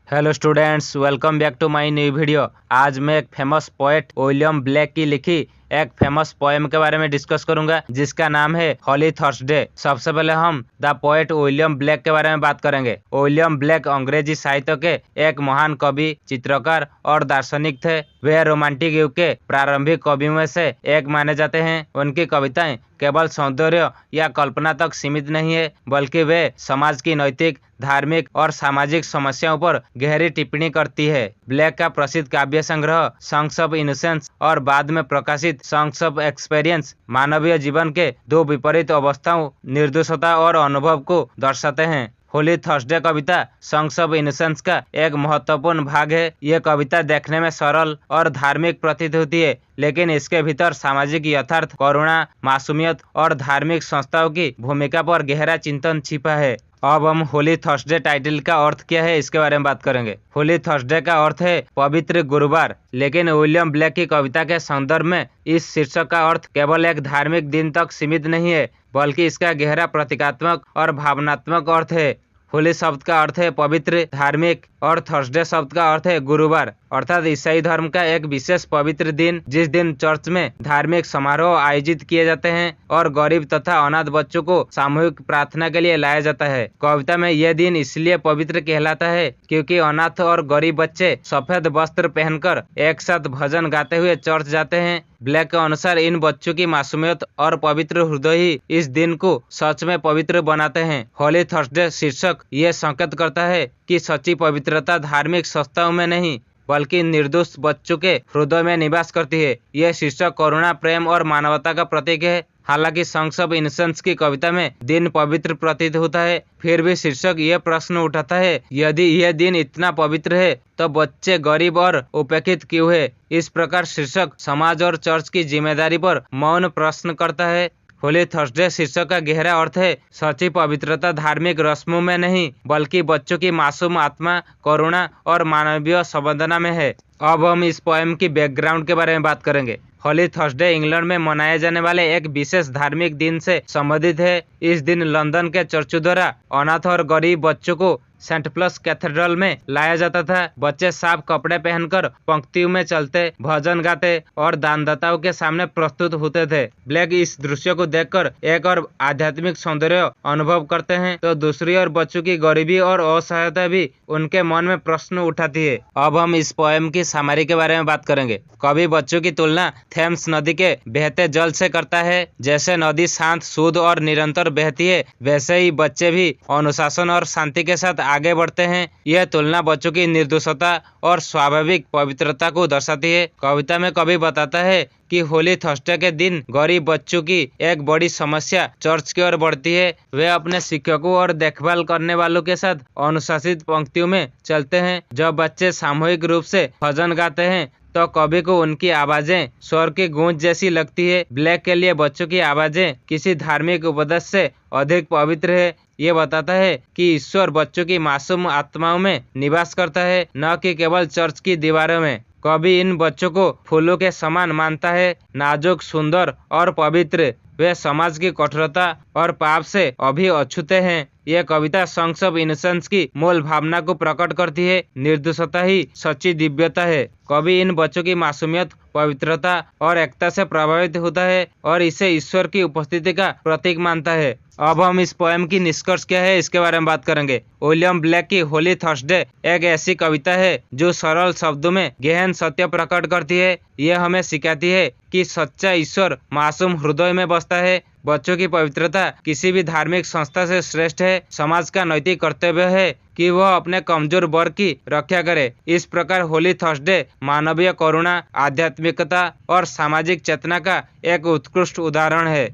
Hello students, welcome back to my new video. आज मैं एक फेमस पोएट विलियम ब्लेक की लिखी एक फेमस पोएम के बारे में डिस्कस करूंगा जिसका नाम है होली थर्सडे। सबसे पहले हम द पोएट विलियम ब्लेक के बारे में बात करेंगे। विलियम ब्लेक अंग्रेजी साहित्य के एक महान कवि, चित्रकार और दार्शनिक थे। वे रोमांटिक युग के प्रारंभिक कवियों में से एक माने जाते हैं। उनकी कविताएं केवल सौंदर्य या कल्पना तक सीमित नहीं है, बल्कि वे समाज की नैतिक, धार्मिक और सामाजिक समस्याओं पर गहरी टिप्पणी करती है। ब्लेक का प्रसिद्ध काव्य संग्रह सॉन्ग्स ऑफ इनोसेंस और बाद में प्रकाशित सॉन्ग्स ऑफ एक्सपीरियंस मानवीय जीवन के दो विपरीत अवस्थाओं, निर्दोषता और अनुभव को दर्शाते हैं। Holi Thursday Kavita songs of innocence का एक महत्वपूर्ण भाग है। ये कविता देखने में सरल और धार्मिक प्रतीत होती है, लेकिन इसके भीतर सामाजिक यथार्थ, करुणा, मासूमियत और धार्मिक संस्थाओं की भूमिका पर गहरा चिंतन छिपा है। अब हम होली थर्सडे टाइटल का अर्थ क्या है इसके बारे में बात करेंगे। होली थर्सडे का अर्थ है पवित्र गुरुवार, लेकिन विलियम ब्लेक की कविता के संदर्भ में इस शीर्षक का अर्थ केवल एक धार्मिक दिन तक सीमित नहीं है, बल्कि इसका गहरा प्रतीकात्मक और भावनात्मक अर्थ है। होली शब्द का अर्थ है पवित्र, धार्मिक और थर्सडे शब्द का अर्थ है गुरुवार, अर्थात ईसाई धर्म का एक विशेष पवित्र दिन जिस दिन चर्च में धार्मिक समारोह आयोजित किए जाते हैं और गरीब तथा अनाथ बच्चों को सामूहिक प्रार्थना के लिए लाया जाता है। कविता में यह दिन इसलिए पवित्र कहलाता है क्योंकि अनाथ और गरीब बच्चे सफेद वस्त्र पहनकर एक साथ भजन गाते हुए चर्च जाते हैं। ब्लैक के अनुसार इन बच्चों की मासूमियत और पवित्र हृदय ही इस दिन को सच में पवित्र बनाते हैं। होली थर्सडे शीर्षक ये संकेत करता है कि सच्ची पवित्रता धार्मिक संस्थाओं में नहीं, बल्कि निर्दोष बच्चों के हृदय में निवास करती है। यह शीर्षक करुणा, प्रेम और मानवता का प्रतीक है। हालांकि सॉन्ग्स ऑफ इनोसेंस की कविता में दिन पवित्र प्रतीत होता है, फिर भी शीर्षक यह प्रश्न उठाता है, यदि यह दिन इतना पवित्र है तो बच्चे गरीब और उपेक्षित क्यों है। इस प्रकार शीर्षक समाज और चर्च की जिम्मेदारी पर मौन प्रश्न करता है। होली थर्सडे शीर्षक का गहरा अर्थ है सच्ची पवित्रता धार्मिक रस्मों में नहीं, बल्कि बच्चों की मासूम आत्मा, करुणा और मानवीय संवेदना में है। अब हम इस पोएम की बैकग्राउंड के बारे में बात करेंगे। होली थर्सडे इंग्लैंड में मनाए जाने वाले एक विशेष धार्मिक दिन से संबंधित है। इस दिन लंदन के चर्चों द्वारा अनाथ और गरीब बच्चों को सेंट प्लस कैथेड्रल में लाया जाता था। बच्चे साफ कपड़े पहनकर पंक्तियों में चलते, भजन गाते और दानदाताओं के सामने प्रस्तुत होते थे। ब्लैक इस दृश्य को देखकर एक और आध्यात्मिक सौंदर्य अनुभव करते हैं, तो दूसरी ओर बच्चों की गरीबी और असहायता भी उनके मन में प्रश्न उठाती है। अब हम इस पोएम की सामरी के बारे में बात करेंगे। कवि बच्चों की तुलना थेम्स नदी के बहते जल से करता है। जैसे नदी शांत, शुद्ध और निरंतर बहती है, वैसे ही बच्चे भी अनुशासन और शांति के साथ आगे बढ़ते हैं। यह तुलना बच्चों की निर्दोषता और स्वाभाविक पवित्रता को दर्शाती है। कविता में कवि बताता है कि होली थर्सडे के दिन गरीब बच्चों की एक बड़ी समस्या चर्च की ओर बढ़ती है। वे अपने शिक्षकों और देखभाल करने वालों के साथ अनुशासित पंक्तियों में चलते हैं। जब बच्चे सामूहिक रूप से भजन गाते हैं तो कवि को उनकी आवाजें स्वर की गूंज जैसी लगती है। ब्लैक के लिए बच्चों की आवाजें किसी धार्मिक उपदेश से अधिक पवित्र है। ये बताता है कि ईश्वर बच्चों की मासूम आत्माओं में निवास करता है, न कि केवल चर्च की दीवारों में। कवि इन बच्चों को फूलों के समान मानता है, नाजुक, सुंदर और पवित्र। वे समाज की कठोरता और पाप से अभी अछूते हैं। यह कविता सॉन्ग्स ऑफ इनोसेंस की मूल भावना को प्रकट करती है। निर्दोषता ही सच्ची दिव्यता है। कवि इन बच्चों की मासूमियत, पवित्रता और एकता से प्रभावित होता है और इसे ईश्वर की उपस्थिति का प्रतीक मानता है। अब हम इस पोएम की निष्कर्ष क्या है इसके बारे में बात करेंगे। विलियम ब्लेक की होली थर्सडे एक ऐसी कविता है जो सरल शब्दों में गहन सत्य प्रकट करती है। यह हमें सिखाती है कि सच्चा ईश्वर मासूम हृदय में बसता है। बच्चों की पवित्रता किसी भी धार्मिक संस्था से श्रेष्ठ है। समाज का नैतिक कर्तव्य है कि वह अपने कमजोर वर्ग की रक्षा करे। इस प्रकार होली थर्सडे मानवीय करुणा, आध्यात्मिकता और सामाजिक चेतना का एक उत्कृष्ट उदाहरण है।